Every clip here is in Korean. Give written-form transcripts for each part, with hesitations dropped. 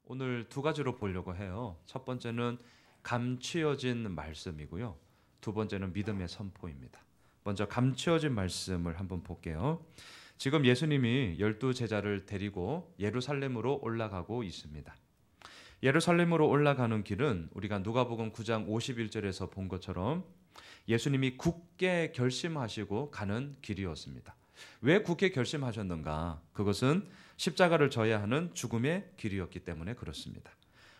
오늘 두 가지로 보려고 해요. 첫 번째는 감추어진 말씀이고요. 두 번째는 믿음의 선포입니다. 먼저 감추어진 말씀을 한번 볼게요. 지금 예수님이 12제자를 데리고 예루살렘으로 올라가고 있습니다. 예루살렘으로 올라가는 길은 우리가 누가복음 9장 51절에서 본 것처럼 예수님이 굳게 결심하시고 가는 길이었습니다. 왜 굳게 결심하셨는가? 그것은 십자가를 져야 하는 죽음의 길이었기 때문에 그렇습니다.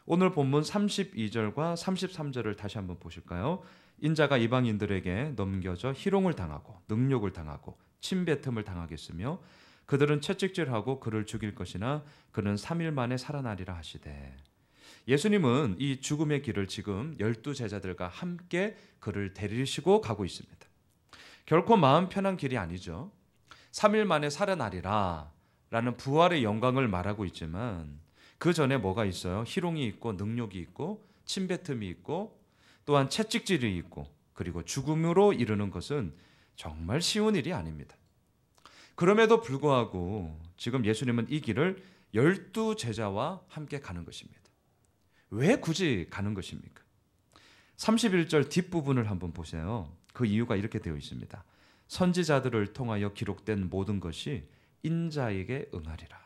오늘 본문 32절과 33절을 다시 한번 보실까요? 인자가 이방인들에게 넘겨져 희롱을 당하고 능욕을 당하고 침뱉음을 당하겠으며 그들은 채찍질하고 그를 죽일 것이나 그는 3일 만에 살아나리라 하시되, 예수님은 이 죽음의 길을 지금 12제자들과 함께 그를 데리시고 가고 있습니다. 결코 마음 편한 길이 아니죠. 3일 만에 살아나리라 라는 부활의 영광을 말하고 있지만 그 전에 뭐가 있어요? 희롱이 있고 능욕이 있고 침뱉음이 있고 또한 채찍질이 있고 그리고 죽음으로 이르는 것은 정말 쉬운 일이 아닙니다. 그럼에도 불구하고 지금 예수님은 이 길을 12제자와 함께 가는 것입니다. 왜 굳이 가는 것입니까? 31절 뒷부분을 한번 보세요. 그 이유가 이렇게 되어 있습니다. 선지자들을 통하여 기록된 모든 것이 인자에게 응하리라.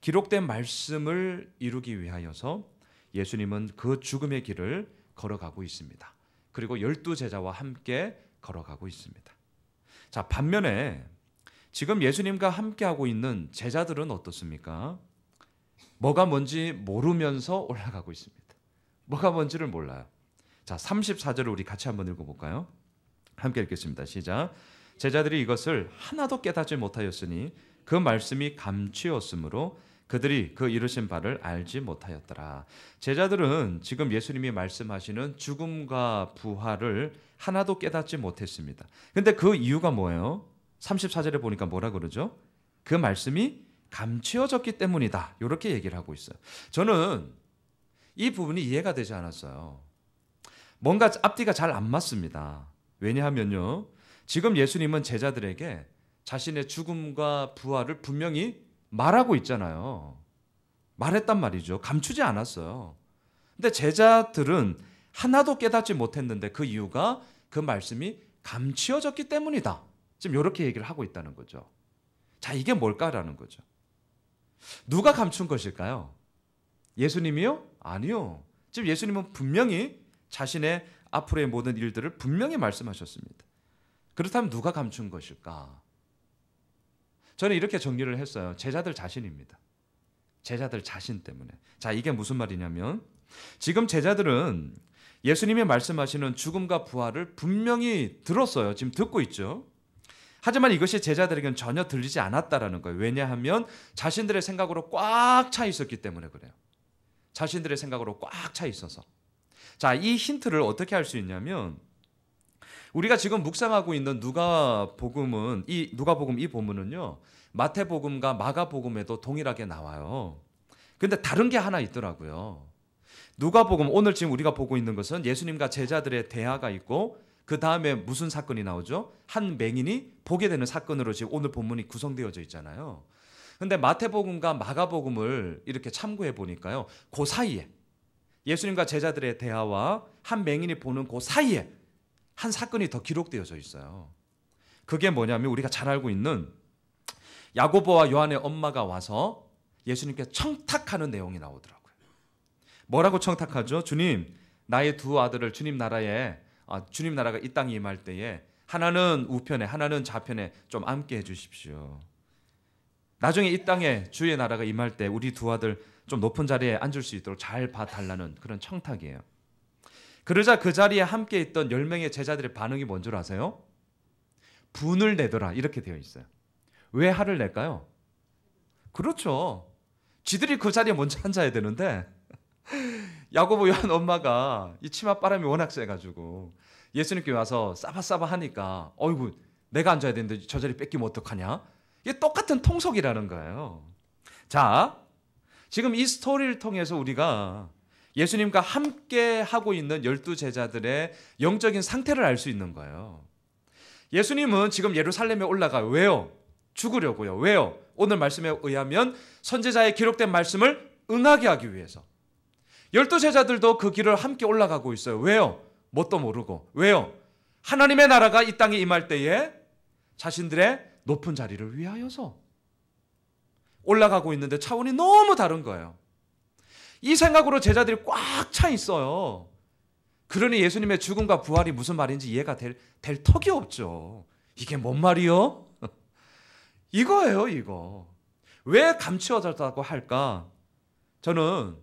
기록된 말씀을 이루기 위하여서 예수님은 그 죽음의 길을 걸어가고 있습니다. 그리고 12제자와 함께 걸어가고 있습니다. 자, 반면에 지금 예수님과 함께하고 있는 제자들은 어떻습니까? 뭐가 뭔지 모르면서 올라가고 있습니다. 뭐가 뭔지를 몰라요. 자, 34절을 우리 같이 한번 읽어볼까요? 함께 읽겠습니다. 시작. 제자들이 이것을 하나도 깨닫지 못하였으니 그 말씀이 감추었으므로 그들이 그 이루신 바를 알지 못하였더라. 제자들은 지금 예수님이 말씀하시는 죽음과 부활을 하나도 깨닫지 못했습니다. 근데 그 이유가 뭐예요? 34절에 보니까 뭐라 그러죠? 그 말씀이 감추어졌기 때문이다. 이렇게 얘기를 하고 있어요. 저는 이 부분이 이해가 되지 않았어요. 뭔가 앞뒤가 잘 안 맞습니다. 왜냐하면요, 지금 예수님은 제자들에게 자신의 죽음과 부활을 분명히 말하고 있잖아요. 말했단 말이죠. 감추지 않았어요. 근데 제자들은 하나도 깨닫지 못했는데 그 이유가 그 말씀이 감추어졌기 때문이다. 지금 이렇게 얘기를 하고 있다는 거죠. 자, 이게 뭘까라는 거죠. 누가 감춘 것일까요? 예수님이요? 아니요. 지금 예수님은 분명히 자신의 앞으로의 모든 일들을 분명히 말씀하셨습니다. 그렇다면 누가 감춘 것일까? 저는 이렇게 정리를 했어요. 제자들 자신입니다. 제자들 자신 때문에. 자, 이게 무슨 말이냐면 지금 제자들은 예수님이 말씀하시는 죽음과 부활을 분명히 들었어요. 지금 듣고 있죠. 하지만 이것이 제자들에게는 전혀 들리지 않았다라는 거예요. 왜냐하면 자신들의 생각으로 꽉 차 있었기 때문에 그래요. 자신들의 생각으로 꽉 차 있어서. 자, 이 힌트를 어떻게 할 수 있냐면 우리가 지금 묵상하고 있는 누가복음 이 본문은요, 마태복음과 마가복음에도 동일하게 나와요. 근데 다른 게 하나 있더라고요. 누가복음, 오늘 지금 우리가 보고 있는 것은 예수님과 제자들의 대화가 있고 그 다음에 무슨 사건이 나오죠? 한 맹인이 보게 되는 사건으로 지금 오늘 본문이 구성되어져 있잖아요. 근데 마태복음과 마가복음을 이렇게 참고해 보니까요, 그 사이에 예수님과 제자들의 대화와 한 맹인이 보는 그 사이에 한 사건이 더 기록되어져 있어요. 그게 뭐냐면 우리가 잘 알고 있는 야고보와 요한의 엄마가 와서 예수님께 청탁하는 내용이 나오더라고요. 뭐라고 청탁하죠? 주님, 나의 두 아들을 주님 나라가 이 땅에 임할 때에 하나는 우편에 하나는 좌편에 좀 앉게 해주십시오. 나중에 이 땅에 주의 나라가 임할 때 우리 두 아들 좀 높은 자리에 앉을 수 있도록 잘 봐달라는 그런 청탁이에요. 그러자 그 자리에 함께 있던 10명의 제자들의 반응이 뭔 줄 아세요? 분을 내더라, 이렇게 되어 있어요. 왜 화를 낼까요? 그렇죠. 지들이 그 자리에 먼저 앉아야 되는데 야고보 요한 엄마가 이 치맛바람이 워낙 세가지고 예수님께 와서 싸바싸바 하니까 어이구, 내가 앉아야 되는데 저 자리 뺏기면 어떡하냐? 이게 똑같은 통속이라는 거예요. 자, 지금 이 스토리를 통해서 우리가 예수님과 함께 하고 있는 12제자들의 영적인 상태를 알 수 있는 거예요. 예수님은 지금 예루살렘에 올라가요. 왜요? 죽으려고요. 왜요? 오늘 말씀에 의하면 선지자의 기록된 말씀을 응하게 하기 위해서. 12제자들도 그 길을 함께 올라가고 있어요. 왜요? 뭣도 모르고. 왜요? 하나님의 나라가 이 땅에 임할 때에 자신들의 높은 자리를 위하여서 올라가고 있는데 차원이 너무 다른 거예요. 이 생각으로 제자들이 꽉 차 있어요. 그러니 예수님의 죽음과 부활이 무슨 말인지 이해가 될 턱이 없죠. 이게 뭔 말이요? 이거예요, 이거. 왜 감추어졌다고 할까? 저는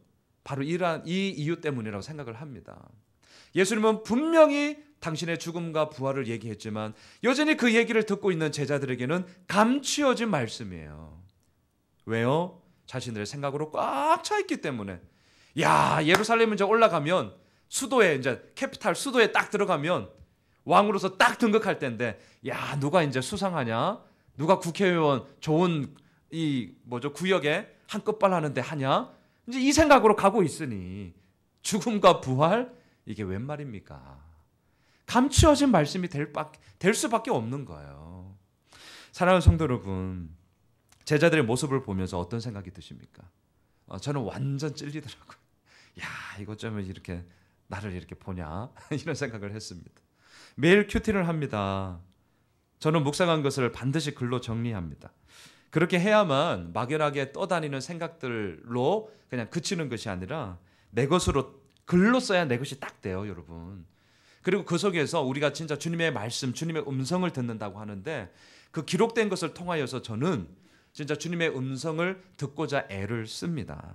바로 이 이유 때문이라고 생각을 합니다. 예수님은 분명히 당신의 죽음과 부활을 얘기했지만 여전히 그 얘기를 듣고 있는 제자들에게는 감추어진 말씀이에요. 왜요? 자신들의 생각으로 꽉 차 있기 때문에. 야, 예루살렘 이제 올라가면 수도에 이제 캐피탈 수도에 딱 들어가면 왕으로서 딱 등극할 때인데, 야, 누가 이제 수상하냐? 누가 국회의원 좋은 구역에 한끗발 하는데 하냐? 이제 이 생각으로 가고 있으니 죽음과 부활 이게 웬 말입니까? 감추어진 말씀이 될 수밖에 없는 거예요. 사랑하는 성도 여러분, 제자들의 모습을 보면서 어떤 생각이 드십니까? 저는 완전 찔리더라고요. 야, 이거 좀 이렇게 나를 이렇게 보냐? 이런 생각을 했습니다. 매일 큐티를 합니다. 저는 묵상한 것을 반드시 글로 정리합니다. 그렇게 해야만 막연하게 떠다니는 생각들로 그냥 그치는 것이 아니라 내 것으로 글로 써야 내 것이 딱 돼요, 여러분. 그리고 그 속에서 우리가 진짜 주님의 말씀, 주님의 음성을 듣는다고 하는데 그 기록된 것을 통하여서 저는 진짜 주님의 음성을 듣고자 애를 씁니다.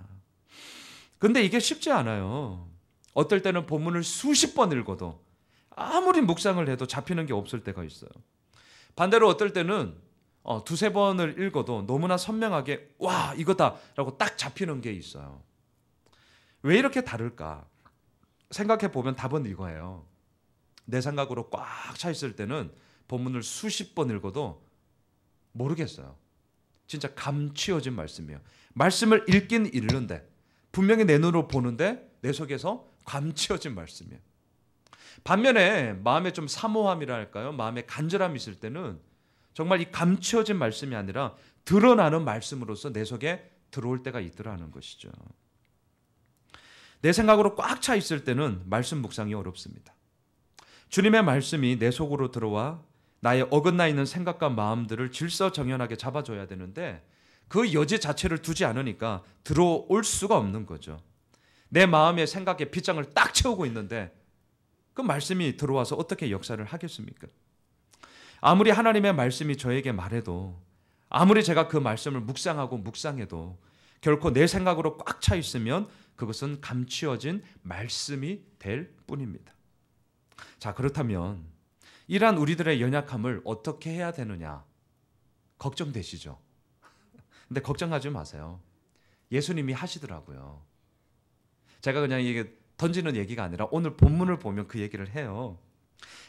근데 이게 쉽지 않아요. 어떨 때는 본문을 수십 번 읽어도 아무리 묵상을 해도 잡히는 게 없을 때가 있어요. 반대로 어떨 때는 두세 번을 읽어도 너무나 선명하게 와, 이거다라고 딱 잡히는 게 있어요. 왜 이렇게 다를까? 생각해 보면 답은 이거예요. 내 생각으로 꽉 차 있을 때는 본문을 수십 번 읽어도 모르겠어요. 진짜 감추어진 말씀이에요. 말씀을 읽긴 읽는데 분명히 내 눈으로 보는데 내 속에서 감추어진 말씀이에요. 반면에 마음에 좀 사모함이라 할까요? 마음에 간절함이 있을 때는 정말 이 감추어진 말씀이 아니라 드러나는 말씀으로서 내 속에 들어올 때가 있더라는 것이죠. 내 생각으로 꽉 차 있을 때는 말씀 묵상이 어렵습니다. 주님의 말씀이 내 속으로 들어와 나의 어긋나 있는 생각과 마음들을 질서정연하게 잡아줘야 되는데 그 여지 자체를 두지 않으니까 들어올 수가 없는 거죠. 내 마음의 생각에 빗장을 딱 채우고 있는데 그 말씀이 들어와서 어떻게 역사를 하겠습니까? 아무리 하나님의 말씀이 저에게 말해도, 아무리 제가 그 말씀을 묵상하고 묵상해도 결코 내 생각으로 꽉 차 있으면 그것은 감추어진 말씀이 될 뿐입니다. 자, 그렇다면 이러한 우리들의 연약함을 어떻게 해야 되느냐? 걱정되시죠? 근데 걱정하지 마세요. 예수님이 하시더라고요. 제가 그냥 이게 던지는 얘기가 아니라 오늘 본문을 보면 그 얘기를 해요.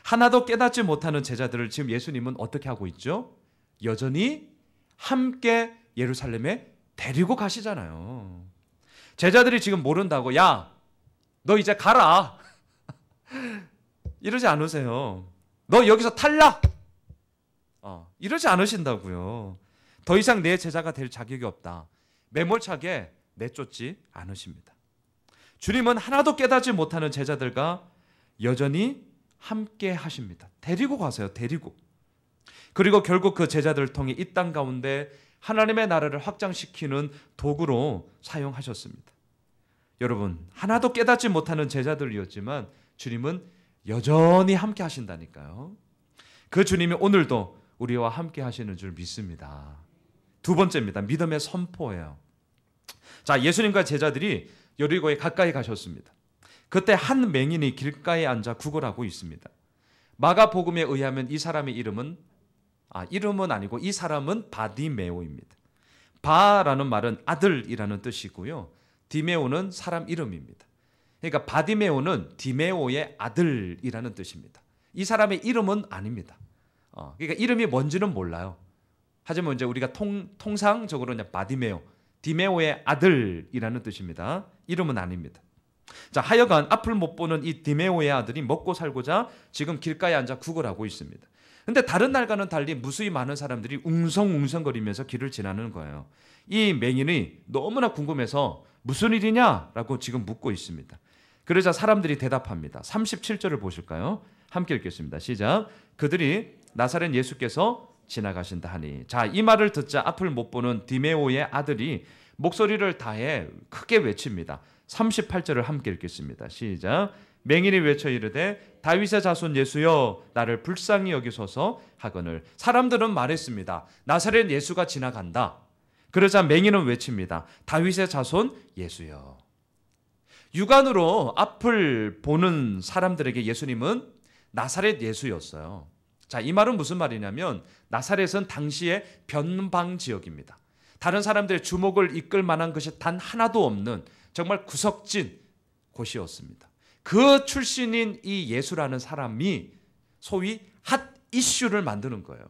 하나도 깨닫지 못하는 제자들을 지금 예수님은 어떻게 하고 있죠? 여전히 함께 예루살렘에 데리고 가시잖아요. 제자들이 지금 모른다고, 야, 너 이제 가라. 이러지 않으세요. 너 여기서 탈락. 이러지 않으신다고요. 더 이상 내 제자가 될 자격이 없다. 매몰차게 내쫓지 않으십니다. 주님은 하나도 깨닫지 못하는 제자들과 여전히 함께 하십니다. 데리고 가세요. 데리고. 그리고 결국 그 제자들을 통해 이 땅 가운데 하나님의 나라를 확장시키는 도구로 사용하셨습니다. 여러분, 하나도 깨닫지 못하는 제자들이었지만 주님은 여전히 함께 하신다니까요. 그 주님이 오늘도 우리와 함께 하시는 줄 믿습니다. 두 번째입니다. 믿음의 선포예요. 자, 예수님과 제자들이 여리고에 가까이 가셨습니다. 그때 한 맹인이 길가에 앉아 구걸하고 있습니다. 마가복음에 의하면 이 사람의 이름은 아니고 이 사람은 바디메오입니다. 바라는 말은 아들이라는 뜻이고요. 디메오는 사람 이름입니다. 그러니까 바디메오는 디메오의 아들이라는 뜻입니다. 이 사람의 이름은 아닙니다. 그러니까 이름이 뭔지는 몰라요. 하지만 이제 우리가 통상적으로 그냥 바디메오, 디메오의 아들이라는 뜻입니다. 이름은 아닙니다. 자, 하여간 앞을 못 보는 이 디메오의 아들이 먹고 살고자 지금 길가에 앉아 구걸하고 있습니다. 근데 다른 날과는 달리 무수히 많은 사람들이 웅성웅성거리면서 길을 지나는 거예요. 이 맹인이 너무나 궁금해서 무슨 일이냐라고 지금 묻고 있습니다. 그러자 사람들이 대답합니다. 37절을 보실까요? 함께 읽겠습니다. 시작. 그들이 나사렛 예수께서 지나가신다 하니. 자, 이 말을 듣자 앞을 못 보는 디메오의 아들이 목소리를 다해 크게 외칩니다. 38절을 함께 읽겠습니다. 시작. 맹인이 외쳐 이르되 다윗의 자손 예수여 나를 불쌍히 여기소서 하거늘. 사람들은 말했습니다. 나사렛 예수가 지나간다. 그러자 맹인은 외칩니다. 다윗의 자손 예수여. 육안으로 앞을 보는 사람들에게 예수님은 나사렛 예수였어요. 자, 이 말은 무슨 말이냐면 나사렛은 당시의 변방 지역입니다. 다른 사람들의 주목을 이끌 만한 것이 단 하나도 없는 정말 구석진 곳이었습니다. 그 출신인 이 예수라는 사람이 소위 핫 이슈를 만드는 거예요.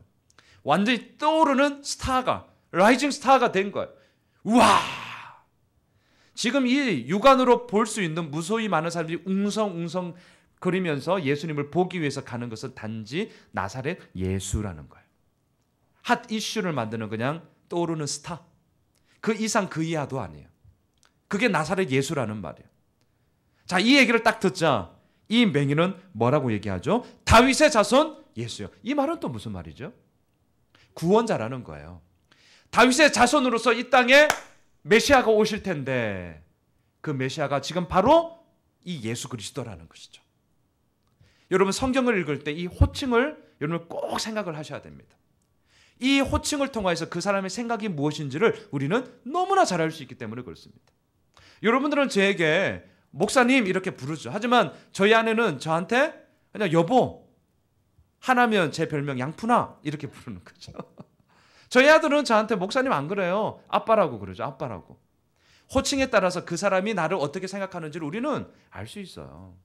완전히 떠오르는 스타가, 라이징 스타가 된 거예요. 우와! 지금 이 육안으로 볼 수 있는 무수히 많은 사람들이 웅성웅성 거리면서 예수님을 보기 위해서 가는 것은 단지 나사렛 예수라는 거예요. 핫 이슈를 만드는 그냥 떠오르는 스타. 그 이상 그 이하도 아니에요. 그게 나사렛 예수라는 말이에요. 자, 이 얘기를 딱 듣자 이 맹인은 뭐라고 얘기하죠? 다윗의 자손 예수요. 이 말은 또 무슨 말이죠? 구원자라는 거예요. 다윗의 자손으로서 이 땅에 메시아가 오실 텐데 그 메시아가 지금 바로 이 예수 그리스도라는 것이죠. 여러분 성경을 읽을 때 이 호칭을 여러분 꼭 생각을 하셔야 됩니다. 이 호칭을 통해서 그 사람의 생각이 무엇인지를 우리는 너무나 잘 알 수 있기 때문에 그렇습니다. 여러분들은 저에게 목사님 이렇게 부르죠. 하지만 저희 아내는 저한테 그냥 여보, 하나면 제 별명 양푼아 이렇게 부르는 거죠. 저희 아들은 저한테 목사님 안 그래요. 아빠라고 그러죠. 아빠라고. 호칭에 따라서 그 사람이 나를 어떻게 생각하는지를 우리는 알 수 있어요.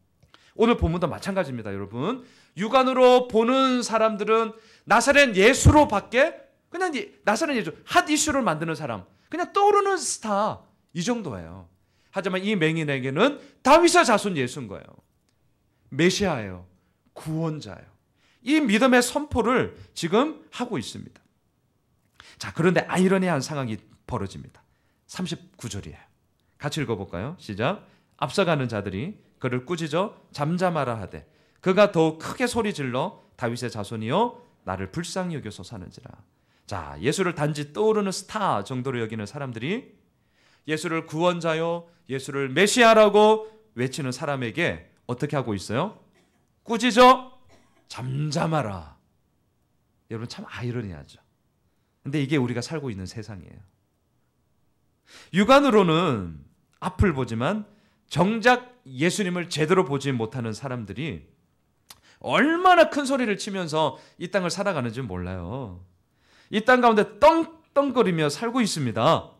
오늘 본문도 마찬가지입니다, 여러분. 육안으로 보는 사람들은 나사렛 예수로밖에 그냥 나사렛 예수, 핫 이슈를 만드는 사람, 그냥 떠오르는 스타 이 정도예요. 하지만 이 맹인에게는 다윗의 자손 예수인 거예요. 메시아예요. 구원자예요. 이 믿음의 선포를 지금 하고 있습니다. 자, 그런데 아이러니한 상황이 벌어집니다. 39절이에요. 같이 읽어볼까요? 시작. 앞서가는 자들이 그를 꾸짖어 잠잠하라 하되 그가 더욱 크게 소리질러 다윗의 자손이여 나를 불쌍히 여겨서 사는지라. 자, 예수를 단지 떠오르는 스타 정도로 여기는 사람들이 예수를 구원자요, 예수를 메시아라고 외치는 사람에게 어떻게 하고 있어요? 꾸짖어 잠잠하라. 여러분 참 아이러니하죠. 근데 이게 우리가 살고 있는 세상이에요. 육안으로는 앞을 보지만 정작 예수님을 제대로 보지 못하는 사람들이 얼마나 큰 소리를 치면서 이 땅을 살아가는지 몰라요. 이 땅 가운데 떵떵거리며 살고 있습니다.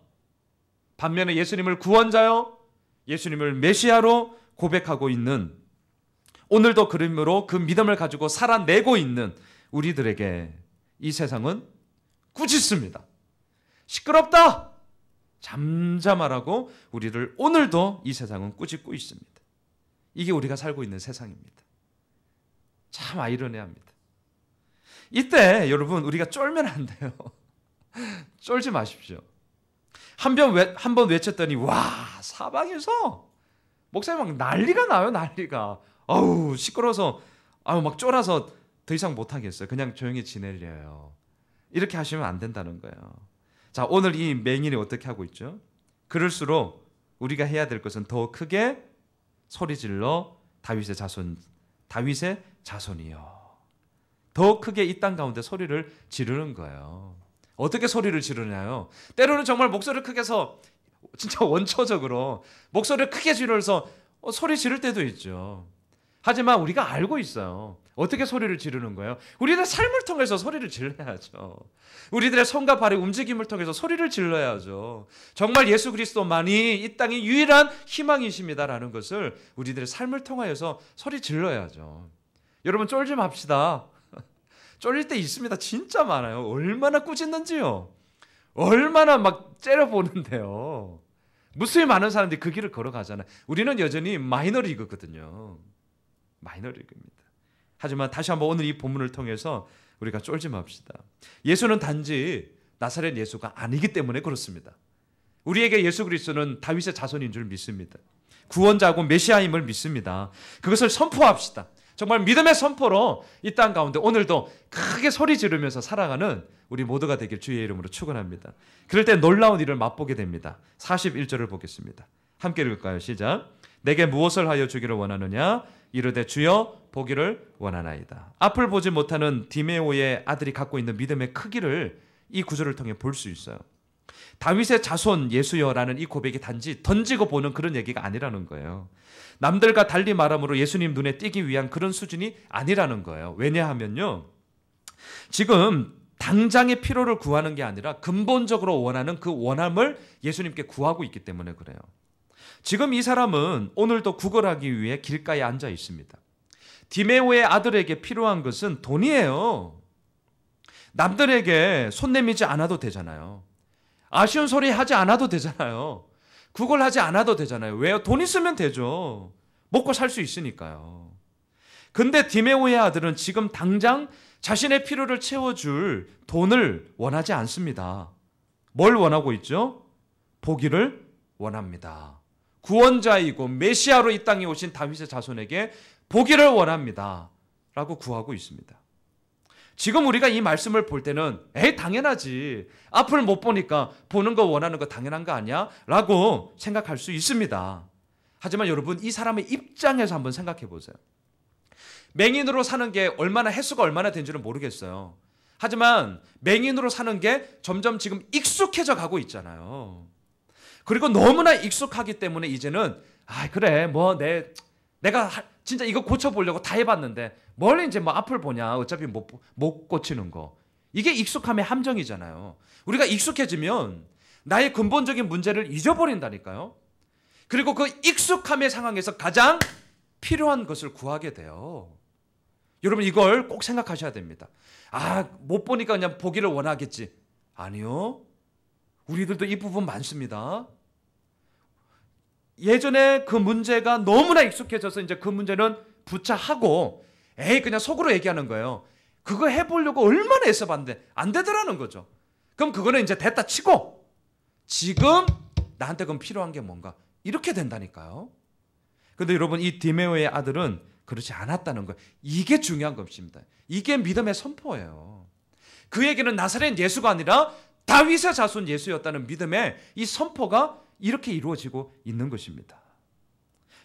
반면에 예수님을 구원자요, 예수님을 메시아로 고백하고 있는, 오늘도 그러므로 그 믿음을 가지고 살아내고 있는 우리들에게 이 세상은 꾸짖습니다. 시끄럽다! 잠잠하라고 우리를 오늘도 이 세상은 꾸짖고 있습니다. 이게 우리가 살고 있는 세상입니다. 참 아이러니합니다. 이때 여러분 우리가 쫄면 안 돼요. 쫄지 마십시오. 한 번 외쳤더니 와, 사방에서 목사님 막 난리가 나요. 난리가. 아우 시끄러워서 막 쫄아서 더 이상 못하겠어요. 그냥 조용히 지내려요. 이렇게 하시면 안 된다는 거예요. 자, 오늘 이 맹인이 어떻게 하고 있죠? 그럴수록 우리가 해야 될 것은 더 크게 소리질러 다윗의 자손이요. 더 크게 이 땅 가운데 소리를 지르는 거예요. 어떻게 소리를 지르냐요? 때로는 정말 목소리를 크게 해서 진짜 원초적으로 목소리를 크게 지르면서 소리 지를 때도 있죠. 하지만 우리가 알고 있어요. 어떻게 소리를 지르는 거예요? 우리들의 삶을 통해서 소리를 질러야죠. 우리들의 손과 발의 움직임을 통해서 소리를 질러야죠. 정말 예수 그리스도만이 이 땅의 유일한 희망이십니다라는 것을 우리들의 삶을 통하여서 소리 질러야죠. 여러분 쫄지 맙시다. 쫄릴 때 있습니다. 진짜 많아요. 얼마나 꾸짖는지요. 얼마나 막 째려보는데요. 무수히 많은 사람들이 그 길을 걸어가잖아요. 우리는 여전히 마이너리그거든요. 마이너리그입니다. 하지만 다시 한번 오늘 이 본문을 통해서 우리가 쫄지 맙시다. 예수는 단지 나사렛 예수가 아니기 때문에 그렇습니다. 우리에게 예수 그리스도는 다윗의 자손인 줄 믿습니다. 구원자고 메시아임을 믿습니다. 그것을 선포합시다. 정말 믿음의 선포로 이 땅 가운데 오늘도 크게 소리 지르면서 살아가는 우리 모두가 되길 주의 이름으로 축원합니다. 그럴 때 놀라운 일을 맛보게 됩니다. 41절을 보겠습니다. 함께 읽을까요? 시작. 내게 무엇을 하여 주기를 원하느냐? 이르되 주여 보기를 원하나이다. 앞을 보지 못하는 디메오의 아들이 갖고 있는 믿음의 크기를 이 구절을 통해 볼 수 있어요. 다윗의 자손 예수여라는 이 고백이 단지 던지고 보는 그런 얘기가 아니라는 거예요. 남들과 달리 말함으로 예수님 눈에 띄기 위한 그런 수준이 아니라는 거예요. 왜냐하면요, 지금 당장의 필요를 구하는 게 아니라 근본적으로 원하는 그 원함을 예수님께 구하고 있기 때문에 그래요. 지금 이 사람은 오늘도 구걸하기 위해 길가에 앉아 있습니다. 디메오의 아들에게 필요한 것은 돈이에요. 남들에게 손 내밀지 않아도 되잖아요. 아쉬운 소리 하지 않아도 되잖아요. 구걸하지 않아도 되잖아요. 왜요? 돈 있으면 되죠. 먹고 살 수 있으니까요. 근데 디메오의 아들은 지금 당장 자신의 필요를 채워줄 돈을 원하지 않습니다. 뭘 원하고 있죠? 보기를 원합니다. 구원자이고 메시아로 이 땅에 오신 다윗의 자손에게 보기를 원합니다. 라고 구하고 있습니다. 지금 우리가 이 말씀을 볼 때는 당연하지. 앞을 못 보니까 보는 거 원하는 거 당연한 거 아니야? 라고 생각할 수 있습니다. 하지만 여러분, 이 사람의 입장에서 한번 생각해 보세요. 맹인으로 사는 게 얼마나 횟수가 얼마나 된지는 모르겠어요. 하지만 맹인으로 사는 게 점점 지금 익숙해져 가고 있잖아요. 그리고 너무나 익숙하기 때문에 이제는 그래 내가 진짜 이거 고쳐보려고 다 해봤는데 뭘 이제 앞을 보냐, 어차피 못 고치는 거. 이게 익숙함의 함정이잖아요. 우리가 익숙해지면 나의 근본적인 문제를 잊어버린다니까요. 그리고 그 익숙함의 상황에서 가장 필요한 것을 구하게 돼요. 여러분, 이걸 꼭 생각하셔야 됩니다. 못 보니까 그냥 보기를 원하겠지. 아니요. 우리들도 이 부분 많습니다. 예전에 그 문제가 너무나 익숙해져서 이제 그 문제는 부차하고 그냥 속으로 얘기하는 거예요. 그거 해보려고 얼마나 애써봤는데 안 되더라는 거죠. 그럼 그거는 이제 됐다 치고 지금 나한테 그럼 필요한 게 뭔가 이렇게 된다니까요. 근데 여러분, 이 디메오의 아들은 그렇지 않았다는 거예요. 이게 중요한 것입니다. 이게 믿음의 선포예요. 그에게는 나사렛 예수가 아니라 다윗의 자손 예수였다는 믿음의 이 선포가 이렇게 이루어지고 있는 것입니다.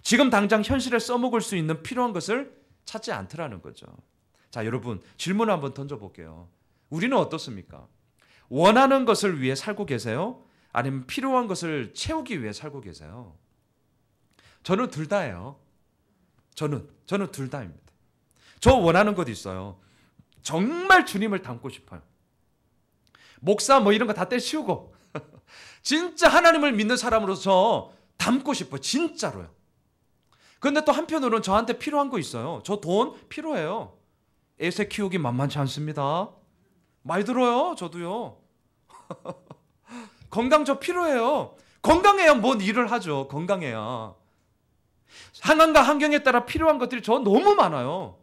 지금 당장 현실에 써먹을 수 있는 필요한 것을 찾지 않더라는 거죠. 자, 여러분, 질문을 한번 던져볼게요. 우리는 어떻습니까? 원하는 것을 위해 살고 계세요? 아니면 필요한 것을 채우기 위해 살고 계세요? 저는 둘 다예요. 저는 둘 다입니다. 저 원하는 것 있어요. 정말 주님을 닮고 싶어요. 목사 이런 거 다 떼치우고 진짜 하나님을 믿는 사람으로서 닮고 싶어요. 진짜로요. 그런데 또 한편으로는 저한테 필요한 거 있어요. 저 돈 필요해요. 애새 키우기 만만치 않습니다. 많이 들어요. 저도요. 건강 저 필요해요. 건강해야 뭔 일을 하죠. 건강해야. 상황과 환경에 따라 필요한 것들이 저 너무 많아요.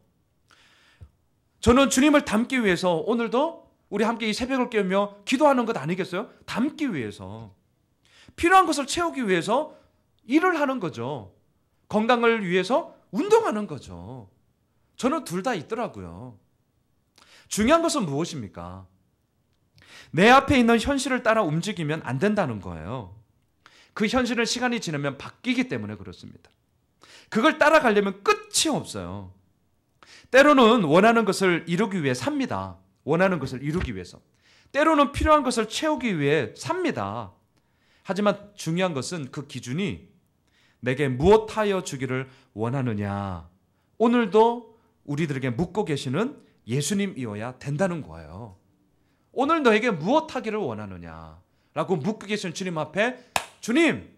저는 주님을 닮기 위해서 오늘도 우리 함께 이 새벽을 깨우며 기도하는 것 아니겠어요? 닮기 위해서. 필요한 것을 채우기 위해서 일을 하는 거죠. 건강을 위해서 운동하는 거죠. 저는 둘 다 있더라고요. 중요한 것은 무엇입니까? 내 앞에 있는 현실을 따라 움직이면 안 된다는 거예요. 그 현실은 시간이 지나면 바뀌기 때문에 그렇습니다. 그걸 따라가려면 끝이 없어요. 때로는 원하는 것을 이루기 위해 삽니다. 원하는 것을 이루기 위해서. 때로는 필요한 것을 채우기 위해 삽니다. 하지만 중요한 것은 그 기준이 내게 무엇하여 주기를 원하느냐. 오늘도 우리들에게 묻고 계시는 예수님이어야 된다는 거예요. 오늘 너에게 무엇하기를 원하느냐라고 묻고 계시는 주님 앞에 주님,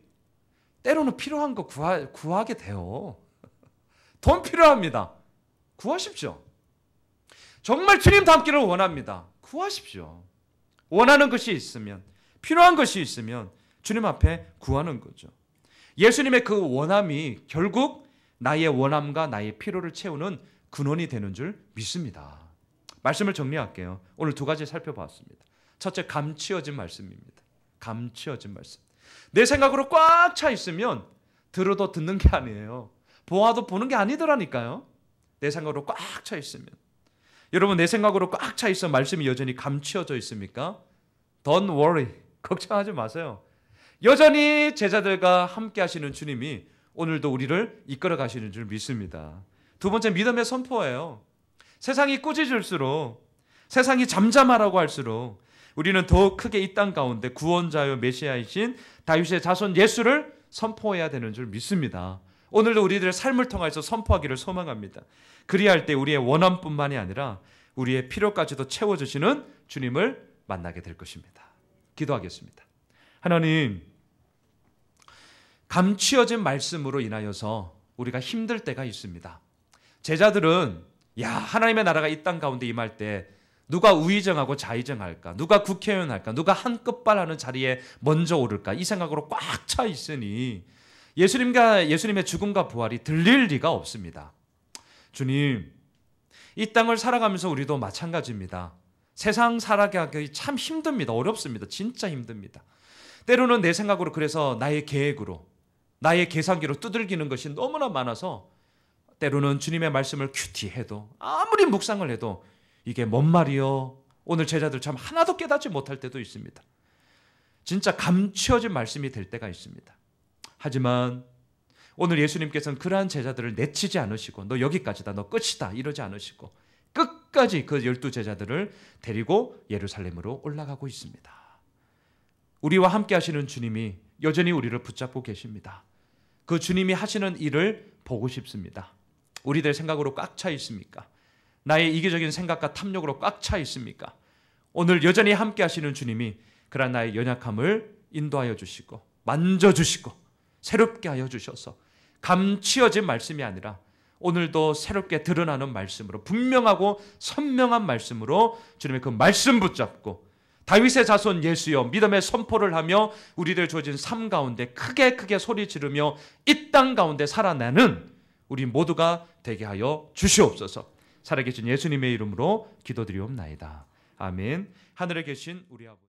때로는 필요한 거 구하게 돼요. 돈 필요합니다. 구하십시오. 정말 주님 닮기를 원합니다. 구하십시오. 원하는 것이 있으면, 필요한 것이 있으면 주님 앞에 구하는 거죠. 예수님의 그 원함이 결국 나의 원함과 나의 필요를 채우는 근원이 되는 줄 믿습니다. 말씀을 정리할게요. 오늘 두 가지 살펴봤습니다. 첫째, 감추어진 말씀입니다. 감추어진 말씀. 내 생각으로 꽉 차 있으면 들어도 듣는 게 아니에요. 보아도 보는 게 아니더라니까요. 내 생각으로 꽉 차 있으면. 여러분, 내 생각으로 꽉 차 있어 말씀이 여전히 감추어져 있습니까? Don't worry. 걱정하지 마세요. 여전히 제자들과 함께 하시는 주님이 오늘도 우리를 이끌어 가시는 줄 믿습니다. 두 번째, 믿음의 선포예요. 세상이 꾸짖을수록, 세상이 잠잠하라고 할수록 우리는 더 크게 이 땅 가운데 구원자요 메시아이신 다윗의 자손 예수를 선포해야 되는 줄 믿습니다. 오늘도 우리들의 삶을 통해서 선포하기를 소망합니다. 그리할 때 우리의 원함뿐만이 아니라 우리의 필요까지도 채워주시는 주님을 만나게 될 것입니다. 기도하겠습니다. 하나님, 감추어진 말씀으로 인하여서 우리가 힘들 때가 있습니다. 제자들은 하나님의 나라가 이 땅 가운데 임할 때 누가 우의정하고 좌의정할까? 누가 국회의원 할까? 누가 한 끝발하는 자리에 먼저 오를까? 이 생각으로 꽉 차 있으니 예수님의 죽음과 부활이 들릴 리가 없습니다. 주님, 이 땅을 살아가면서 우리도 마찬가지입니다. 세상 살아가기 참 힘듭니다. 어렵습니다. 진짜 힘듭니다. 때로는 내 생각으로, 그래서 나의 계획으로, 나의 계산기로 두들기는 것이 너무나 많아서 때로는 주님의 말씀을 큐티해도, 아무리 묵상을 해도 이게 뭔 말이요? 오늘 제자들 참 하나도 깨닫지 못할 때도 있습니다. 진짜 감추어진 말씀이 될 때가 있습니다. 하지만 오늘 예수님께서는 그러한 제자들을 내치지 않으시고 너 여기까지다, 너 끝이다 이러지 않으시고 끝까지 그 12 제자들을 데리고 예루살렘으로 올라가고 있습니다. 우리와 함께 하시는 주님이 여전히 우리를 붙잡고 계십니다. 그 주님이 하시는 일을 보고 싶습니다. 우리들 생각으로 꽉 차 있습니까? 나의 이기적인 생각과 탐욕으로 꽉 차 있습니까? 오늘 여전히 함께 하시는 주님이 그러한 나의 연약함을 인도하여 주시고 만져주시고 새롭게 하여 주셔서 감추어진 말씀이 아니라 오늘도 새롭게 드러나는 말씀으로, 분명하고 선명한 말씀으로 주님의 그 말씀 붙잡고 다윗의 자손 예수여 믿음의 선포를 하며 우리들 주어진 삶 가운데 크게 소리 지르며 이 땅 가운데 살아나는 우리 모두가 되게 하여 주시옵소서. 살아계신 예수님의 이름으로 기도드리옵나이다. 아멘. 하늘에 계신 우리 아버지.